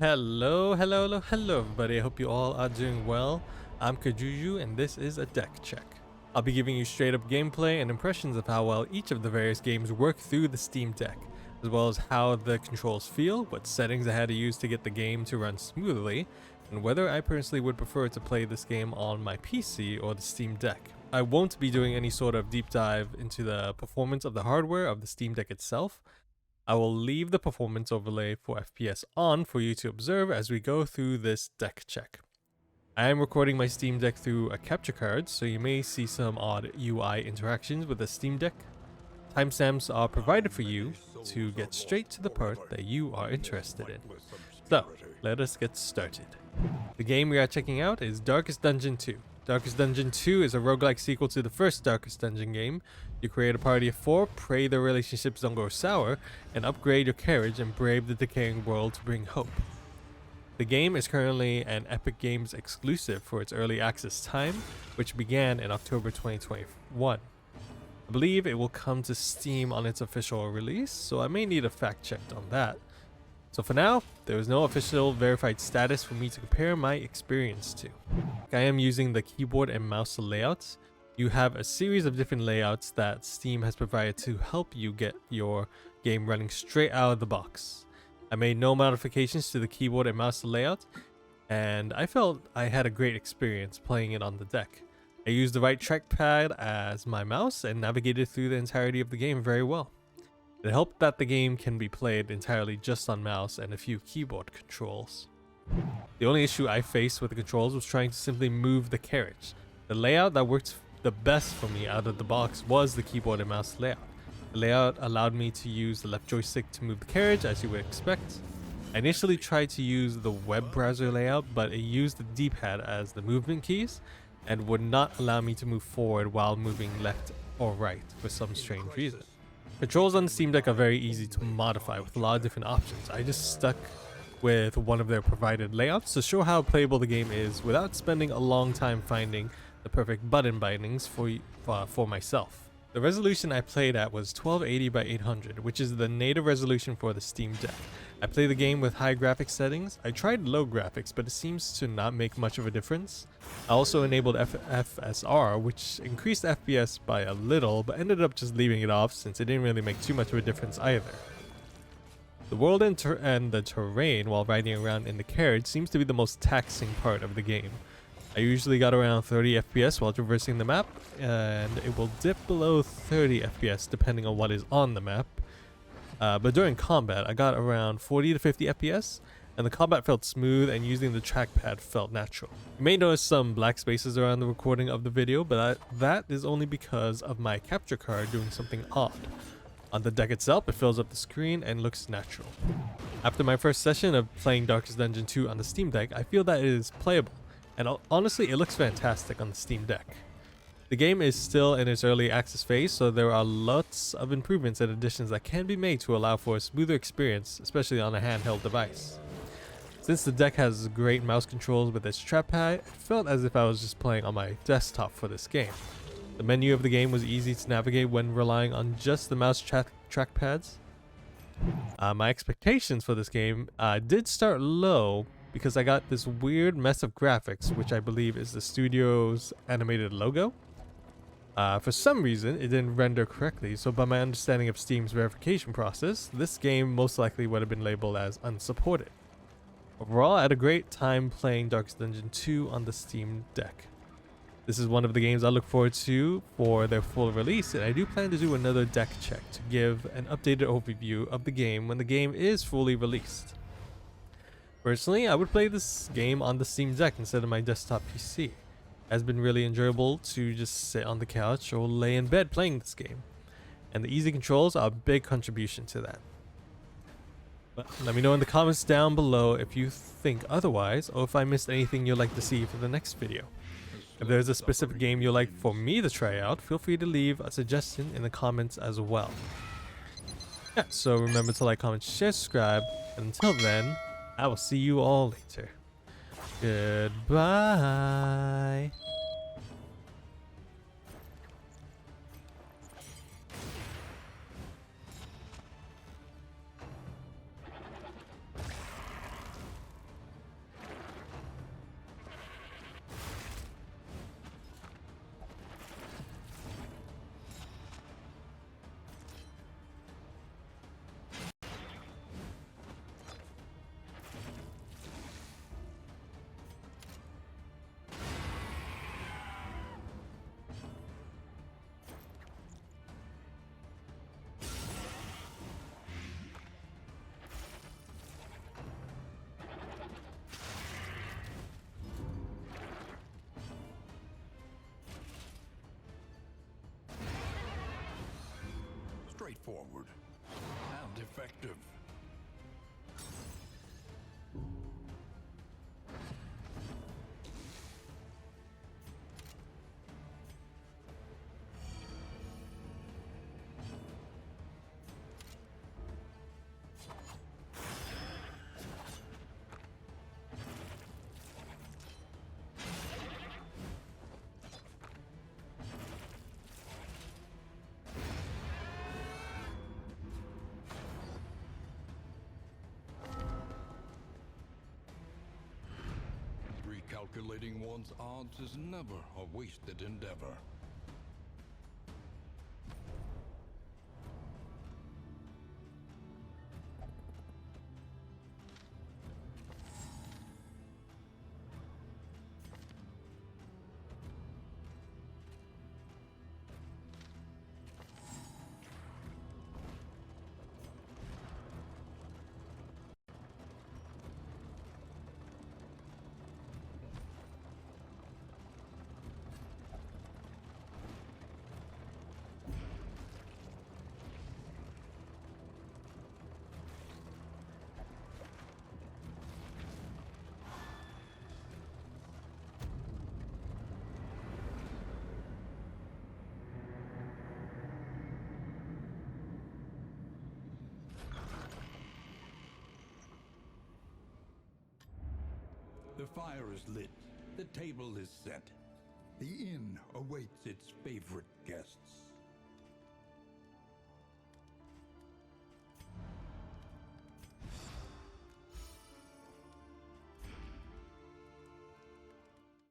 Hello everybody. I hope you all are doing well. I'm Kajuju and this is a deck check. I'll be giving you straight up gameplay and impressions of how well each of the various games work through the Steam Deck, as well as how the controls feel, what settings I had to use to get the game to run smoothly, and whether I personally would prefer to play this game on my PC or the Steam Deck. I won't be doing any sort of deep dive into the performance of the hardware of the Steam Deck itself. I will leave the performance overlay for FPS on for you to observe as we go through this deck check. I am recording my Steam Deck through a capture card, so you may see some odd UI interactions with the Steam Deck. Timestamps are provided for you to get straight to the part that you are interested in. So, let us get started. The game we are checking out is Darkest Dungeon 2. Darkest Dungeon 2 is a roguelike sequel to the first Darkest Dungeon game. You create a party of 4, pray their relationships don't go sour, and upgrade your carriage and brave the decaying world to bring hope. The game is currently an Epic Games exclusive for its early access time, which began in October 2021. I believe it will come to Steam on its official release, so I may need a fact check on that. So for now, there is no official verified status for me to compare my experience to. I am using the keyboard and mouse layouts. You have a series of different layouts that Steam has provided to help you get your game running straight out of the box. I made no modifications to the keyboard and mouse layout, and I felt I had a great experience playing it on the deck. I used the right trackpad as my mouse and navigated through the entirety of the game very well. It helped that the game can be played entirely just on mouse and a few keyboard controls. The only issue I faced with the controls was trying to simply move the carriage. The layout that worked the best for me out of the box was the keyboard and mouse layout. The layout allowed me to use the left joystick to move the carriage, as you would expect. I initially tried to use the web browser layout, but it used the D-pad as the movement keys and would not allow me to move forward while moving left or right for some strange reason. Controls on the Steam Deck are very easy to modify with a lot of different options. I just stuck with one of their provided layouts to show how playable the game is without spending a long time finding the perfect button bindings for myself. The resolution I played at was 1280 by 800, which is the native resolution for the Steam Deck. I play the game with high graphics settings. I tried low graphics, but it seems to not make much of a difference. I also enabled FSR, which increased FPS by a little, but ended up just leaving it off since it didn't really make too much of a difference either. The world and the terrain while riding around in the carriage seems to be the most taxing part of the game. I usually got around 30 FPS while traversing the map, and it will dip below 30 FPS depending on what is on the map. But during combat, I got around 40 to 50 FPS, and the combat felt smooth and using the trackpad felt natural. You may notice some black spaces around the recording of the video, but that is only because of my capture card doing something odd. On the deck itself, it fills up the screen and looks natural. After my first session of playing Darkest Dungeon 2 on the Steam Deck, I feel that it is playable, and honestly, it looks fantastic on the Steam Deck. The game is still in its early access phase, so there are lots of improvements and additions that can be made to allow for a smoother experience, especially on a handheld device. Since the deck has great mouse controls with its trackpad, it felt as if I was just playing on my desktop for this game. The menu of the game was easy to navigate when relying on just the mouse trackpads. My expectations for this game did start low because I got this weird mess of graphics, which I believe is the studio's animated logo. For some reason, it didn't render correctly, so by my understanding of Steam's verification process, this game most likely would have been labeled as unsupported. Overall, I had a great time playing Darkest Dungeon 2 on the Steam Deck. This is one of the games I look forward to for their full release, and I do plan to do another deck check to give an updated overview of the game when the game is fully released. Personally, I would play this game on the Steam Deck instead of my desktop PC. It has been really enjoyable to just sit on the couch or lay in bed playing this game, and the easy controls are a big contribution to that. But let me know in the comments down below if you think otherwise, or if I missed anything you'd like to see for the next video. If there's a specific game you'd like for me to try out, feel free to leave a suggestion in the comments as well. Yeah, so remember to like, comment, share, subscribe, and until then, I will see you all later. Goodbye. straightforward and effective. Recalculating one's odds is never a wasted endeavor. The fire is lit. The table is set. The inn awaits its favorite guests.